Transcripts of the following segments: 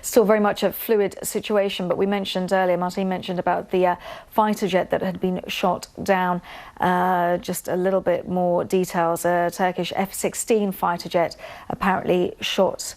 Still very much a fluid situation, but we mentioned earlier, Martin mentioned about the fighter jet that had been shot down. Just a little bit more details. A Turkish F-16 fighter jet apparently shot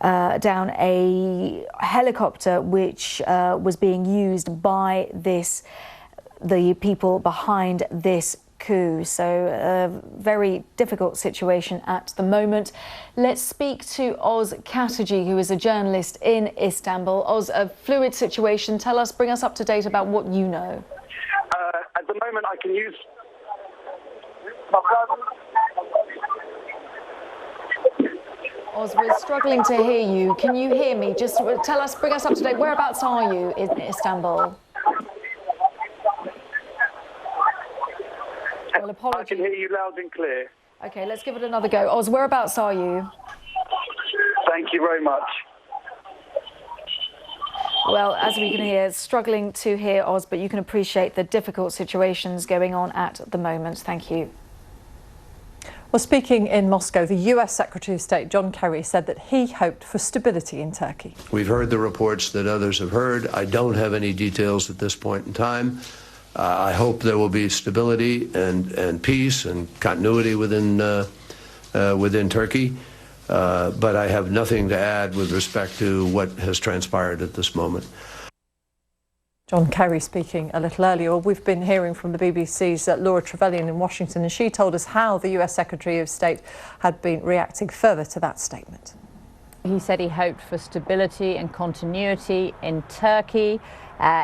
down a helicopter which was being used by the people behind this coup. So a very difficult situation at the moment. Let's speak to Oz Kataji, who is a journalist in Istanbul. Oz, a fluid situation. Bring us up to date about what you know. At the moment, I can use... Oz, we're struggling to hear you. Can you hear me? Just bring us up to date. Whereabouts are you in Istanbul? Well, apologies. I can hear you loud and clear. OK, let's give it another go. Oz, whereabouts are you? Thank you very much. Well, as we can hear, struggling to hear Oz, but you can appreciate the difficult situations going on at the moment. Thank you. Well, speaking in Moscow, the US Secretary of State John Kerry said that he hoped for stability in Turkey. We've heard the reports that others have heard. I don't have any details at this point in time. I hope there will be stability and peace and continuity within Turkey. But I have nothing to add with respect to what has transpired at this moment. John Kerry speaking a little earlier. We've been hearing from the BBC's Laura Trevelyan in Washington, and she told us how the US Secretary of State had been reacting further to that statement. He said he hoped for stability and continuity in Turkey.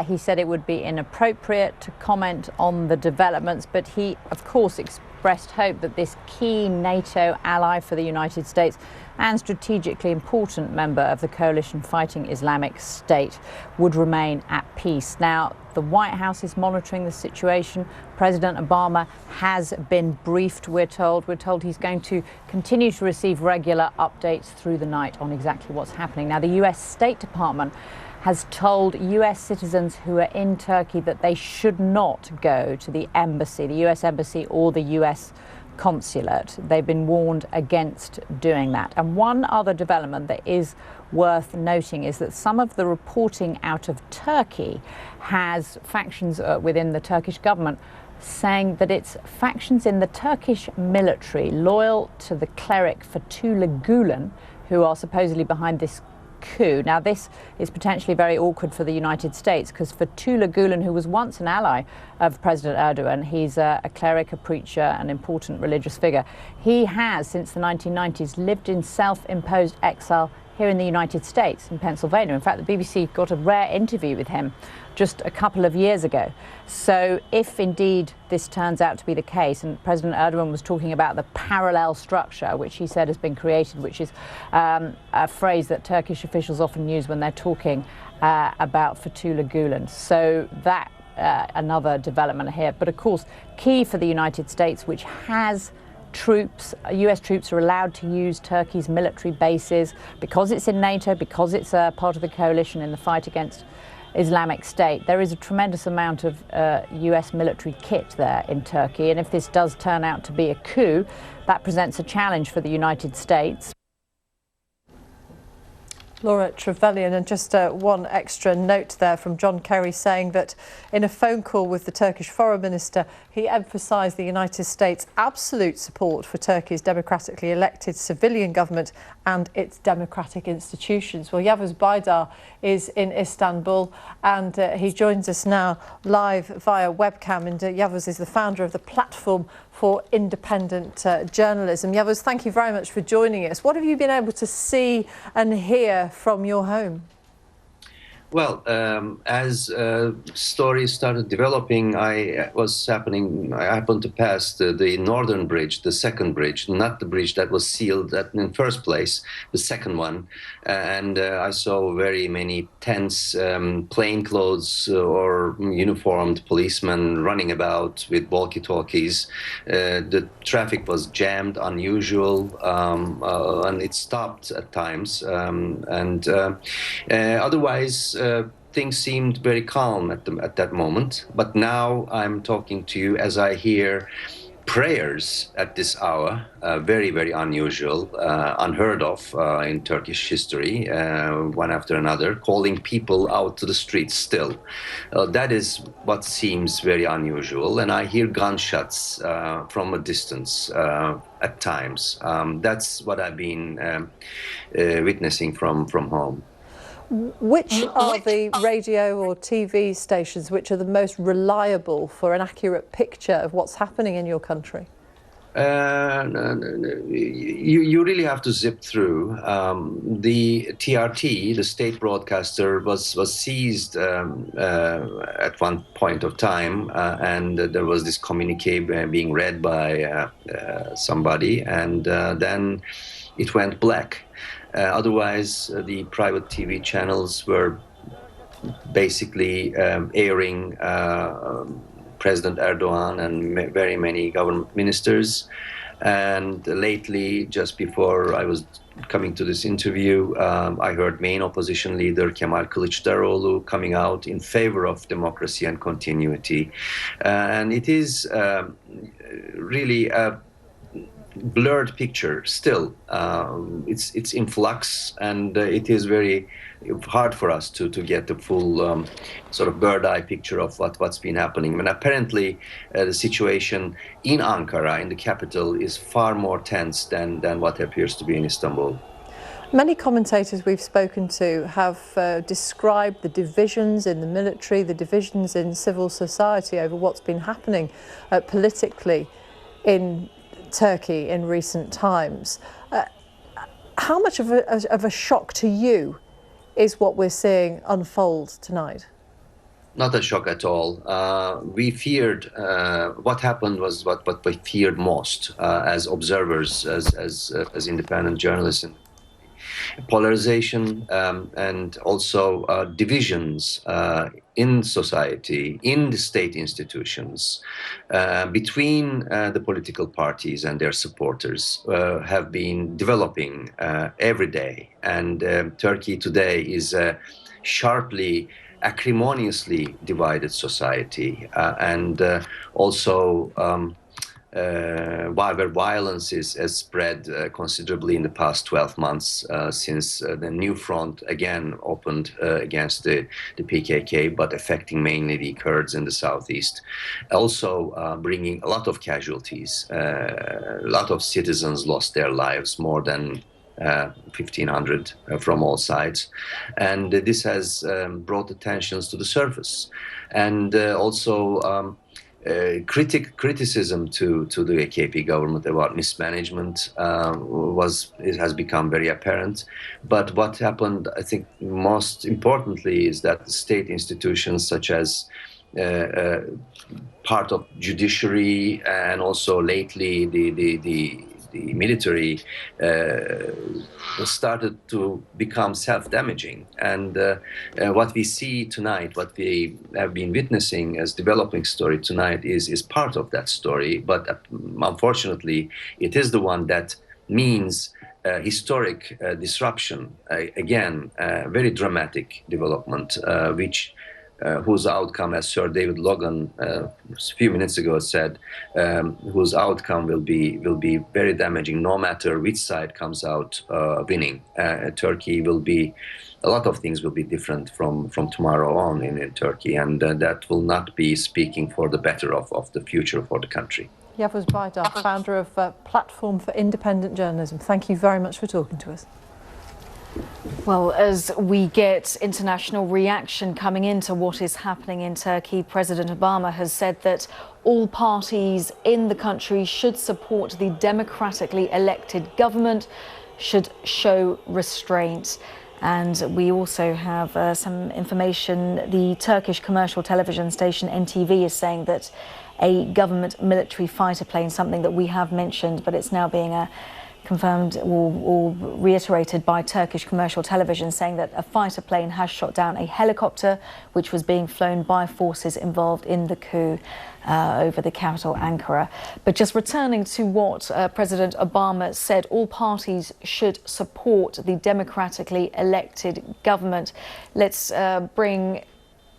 He said it would be inappropriate to comment on the developments, but he, of course, expressed hope that this key NATO ally for the United States and strategically important member of the coalition fighting Islamic State would remain at peace. Now, the White House is monitoring the situation. President Obama has been briefed, we're told. We're told he's going to continue to receive regular updates through the night on exactly what's happening. Now, the US State Department has told US citizens who are in Turkey that they should not go to the embassy, the US embassy or the US consulate. They've been warned against doing that. And one other development that is worth noting is that some of the reporting out of Turkey has factions within the Turkish government saying that it's factions in the Turkish military loyal to the cleric Fethullah Gulen who are supposedly behind this coup. Now, this is potentially very awkward for the United States because Fethullah Gulen, who was once an ally of President Erdogan, he's a cleric, a preacher, an important religious figure. He has, since the 1990s, lived in self-imposed exile here in the United States, in Pennsylvania. In fact, the BBC got a rare interview with him just a couple of years ago. So if indeed this turns out to be the case, and President Erdogan was talking about the parallel structure, which he said has been created, which is a phrase that Turkish officials often use when they're talking about Fethullah Gulen. So that another development here. But of course, key for the United States, which has troops, US troops are allowed to use Turkey's military bases because it's in NATO, because it's a part of the coalition in the fight against Islamic State. There is a tremendous amount of US military kit there in Turkey, and if this does turn out to be a coup, that presents a challenge for the United States. Laura Trevelyan, and just one extra note there from John Kerry saying that in a phone call with the Turkish Foreign Minister, he emphasised the United States' absolute support for Turkey's democratically elected civilian government and its democratic institutions. Well, Yavuz Baydar is in Istanbul and he joins us now live via webcam. And Yavuz is the founder of the Platform for Independent Journalism. Yavuz, thank you very much for joining us. What have you been able to see and hear from your home? Well, as stories started developing, I happened to pass the northern bridge, the second bridge, not the bridge that was sealed in the first place, the second one. And I saw very many tense plainclothes or uniformed policemen running about with walkie-talkies. The traffic was jammed, unusual, and it stopped at times. Otherwise, things seemed very calm at that moment. But now I'm talking to you as I hear prayers at this hour, very, very unusual, unheard of in Turkish history, one after another, calling people out to the streets still. That is what seems very unusual. And I hear gunshots from a distance at times. That's what I've been witnessing from home. Which are the radio or TV stations which are the most reliable for an accurate picture of what's happening in your country? You really have to zip through. The TRT, the state broadcaster, was seized at one point of time, and there was this communique being read by somebody, and then it went black. Otherwise, the private TV channels were basically airing President Erdogan and very many government ministers. And lately, just before I was coming to this interview, I heard main opposition leader Kemal Kılıçdaroğlu coming out in favor of democracy and continuity. And it is really a blurred picture still. It's in flux, and it is very hard for us to get the full sort of bird-eye picture of what's been happening. And apparently the situation in Ankara, in the capital, is far more tense than what appears to be in Istanbul. Many commentators we've spoken to have described the divisions in the military, the divisions in civil society over what's been happening politically in Turkey in recent times. How much of a shock to you is what we're seeing unfold tonight? Not a shock at all. We feared what happened was what we feared most as observers, as independent journalists. Polarization and also divisions in society, in the state institutions, between the political parties and their supporters have been developing every day. And Turkey today is a sharply, acrimoniously divided society, and also where violence has spread considerably in the past 12 months since the new front again opened against the PKK, but affecting mainly the Kurds in the southeast. Also bringing a lot of casualties. A lot of citizens lost their lives, more than 1,500 from all sides. And this has brought the tensions to the surface. And also criticism to the AKP government about mismanagement has become very apparent. But what happened, I think, most importantly, is that the state institutions, such as part of judiciary and also lately the military, started to become self-damaging. And what we see tonight, what we have been witnessing as developing story tonight is part of that story. But unfortunately, it is the one that means historic disruption. Again, very dramatic development, whose outcome, as Sir David Logan a few minutes ago said, whose outcome will be very damaging, no matter which side comes out winning. Turkey will be, a lot of things will be different from tomorrow on in Turkey, and that will not be speaking for the better of the future for the country. Yavuz Baydar, founder of Platform for Independent Journalism. Thank you very much for talking to us. Well, as we get international reaction coming into what is happening in Turkey, President Obama has said that all parties in the country should support the democratically elected government, should show restraint. And we also have some information. The Turkish commercial television station NTV is saying that a government military fighter plane, something that we have mentioned, but it's now being confirmed or reiterated by Turkish commercial television, saying that a fighter plane has shot down a helicopter which was being flown by forces involved in the coup over the capital, Ankara. But just returning to what President Obama said, all parties should support the democratically elected government. Let's bring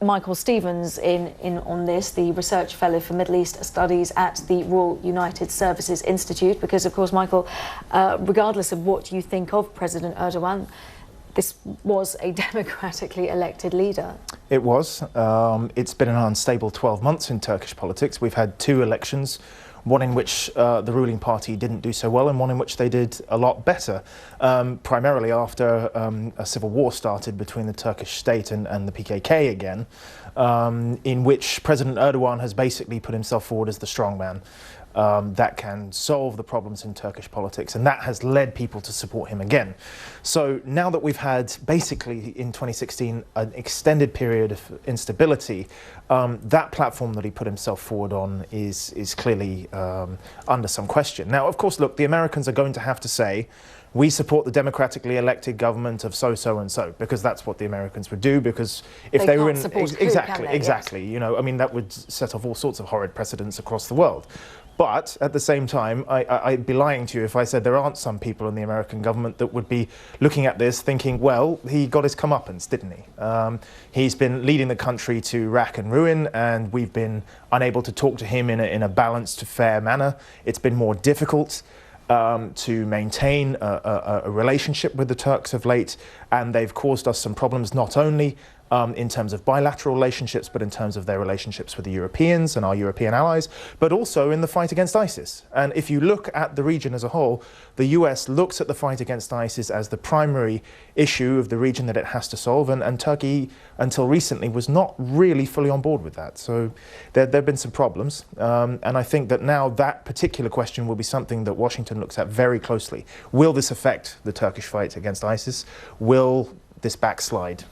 Michael Stevens in on this, the research fellow for Middle East Studies at the Royal United Services Institute, because of course, Michael, regardless of what you think of President Erdogan, this was a democratically elected leader. It was. It's been an unstable 12 months in Turkish politics. We've had 2 elections, one in which the ruling party didn't do so well and one in which they did a lot better, primarily after a civil war started between the Turkish state and the PKK again, in which President Erdogan has basically put himself forward as the strongman that can solve the problems in Turkish politics, and that has led people to support him again. So now that we've had basically in 2016 an extended period of instability, that platform that he put himself forward on is clearly under some question. Now, of course, look, the Americans are going to have to say, we support the democratically elected government of so and so, because that's what the Americans would do. Because if they were in exactly, you know, I mean, that would set off all sorts of horrid precedents across the world. But at the same time, I'd be lying to you if I said there aren't some people in the American government that would be looking at this thinking, well, he got his comeuppance, didn't he? He's been leading the country to rack and ruin, and we've been unable to talk to him in a balanced, fair manner. It's been more difficult to maintain a relationship with the Turks of late, and they've caused us some problems, not only in terms of bilateral relationships, but in terms of their relationships with the Europeans and our European allies, but also in the fight against ISIS. And if you look at the region as a whole, the US looks at the fight against ISIS as the primary issue of the region that it has to solve, and Turkey, until recently, was not really fully on board with that. So there have been some problems, and I think that now that particular question will be something that Washington looks at very closely. Will this affect the Turkish fight against ISIS? Will this backslide?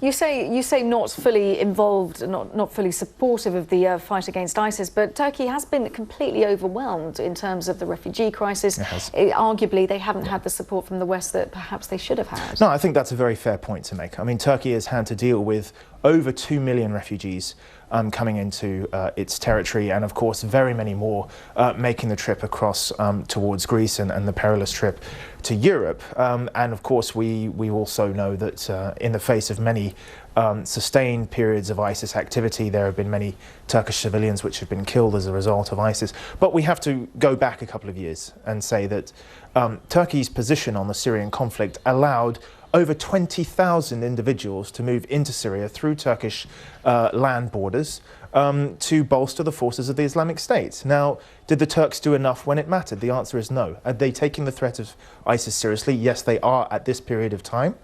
You say not fully involved, not fully supportive of the fight against ISIS, but Turkey has been completely overwhelmed in terms of the refugee crisis. Arguably, they haven't had the support from the West that perhaps they should have had. No, I think that's a very fair point to make. I mean, Turkey has had to deal with over 2 million refugees coming into its territory, and of course very many more making the trip across towards Greece and the perilous trip to Europe. And of course we also know that in the face of many sustained periods of ISIS activity, there have been many Turkish civilians which have been killed as a result of ISIS. But we have to go back a couple of years and say that Turkey's position on the Syrian conflict allowed over 20,000 individuals to move into Syria through Turkish land borders to bolster the forces of the Islamic State. Now, did the Turks do enough when it mattered? The answer is no. Are they taking the threat of ISIS seriously? Yes, they are at this period of time.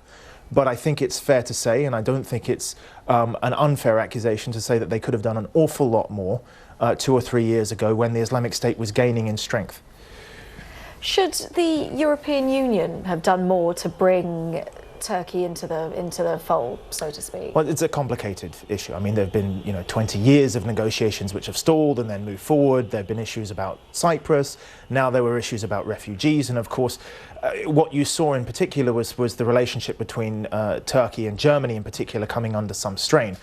But I think it's fair to say, and I don't think it's an unfair accusation to say that they could have done an awful lot more 2 or 3 years ago when the Islamic State was gaining in strength. Should the European Union have done more to bring Turkey into the fold, so to speak? Well, it's a complicated issue. I mean, there have been 20 years of negotiations which have stalled and then moved forward. There have been issues about Cyprus. Now there were issues about refugees, and of course, what you saw in particular was the relationship between Turkey and Germany in particular coming under some strain,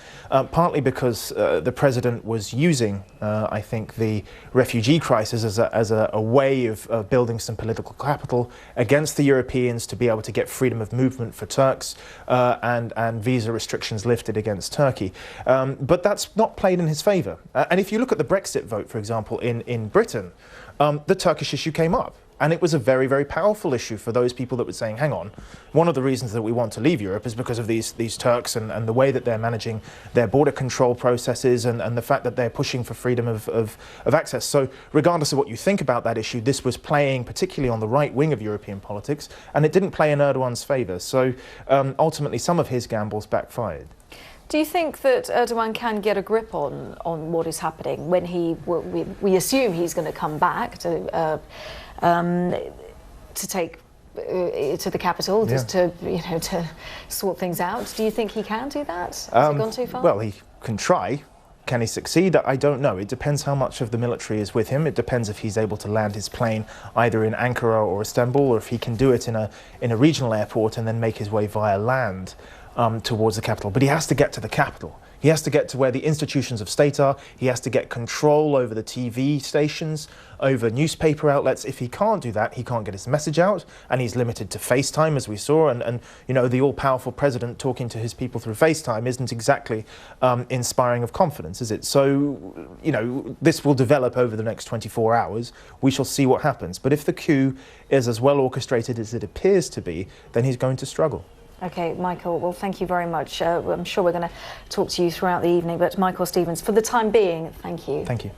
partly because the president was using, I think, the refugee crisis as a way of building some political capital against the Europeans to be able to get freedom of movement for Turks and visa restrictions lifted against Turkey. But that's not played in his favour. And if you look at the Brexit vote, for example, in Britain, the Turkish issue came up. And it was a very, very powerful issue for those people that were saying, hang on, one of the reasons that we want to leave Europe is because of these Turks and the way that they're managing their border control processes and the fact that they're pushing for freedom of access. So regardless of what you think about that issue, this was playing particularly on the right wing of European politics, and it didn't play in Erdogan's favour. So ultimately some of his gambles backfired. Do you think that Erdogan can get a grip on what is happening when we assume he's going to come back to take to the capital, just to sort things out? Do you think he can do that? Has he gone too far? Well, he can try. Can he succeed? I don't know. It depends how much of the military is with him. It depends if he's able to land his plane either in Ankara or Istanbul, or if he can do it in a regional airport and then make his way via land towards the capital. But he has to get to the capital. He has to get to where the institutions of state are. He has to get control over the TV stations, over newspaper outlets. If he can't do that, he can't get his message out, and he's limited to FaceTime, as we saw. And you know, the all-powerful president talking to his people through FaceTime isn't exactly inspiring of confidence, is it? So, you know, this will develop over the next 24 hours. We shall see what happens. But if the coup is as well orchestrated as it appears to be, then he's going to struggle. OK, Michael, well, thank you very much. I'm sure we're going to talk to you throughout the evening, but Michael Stevens, for the time being, thank you. Thank you.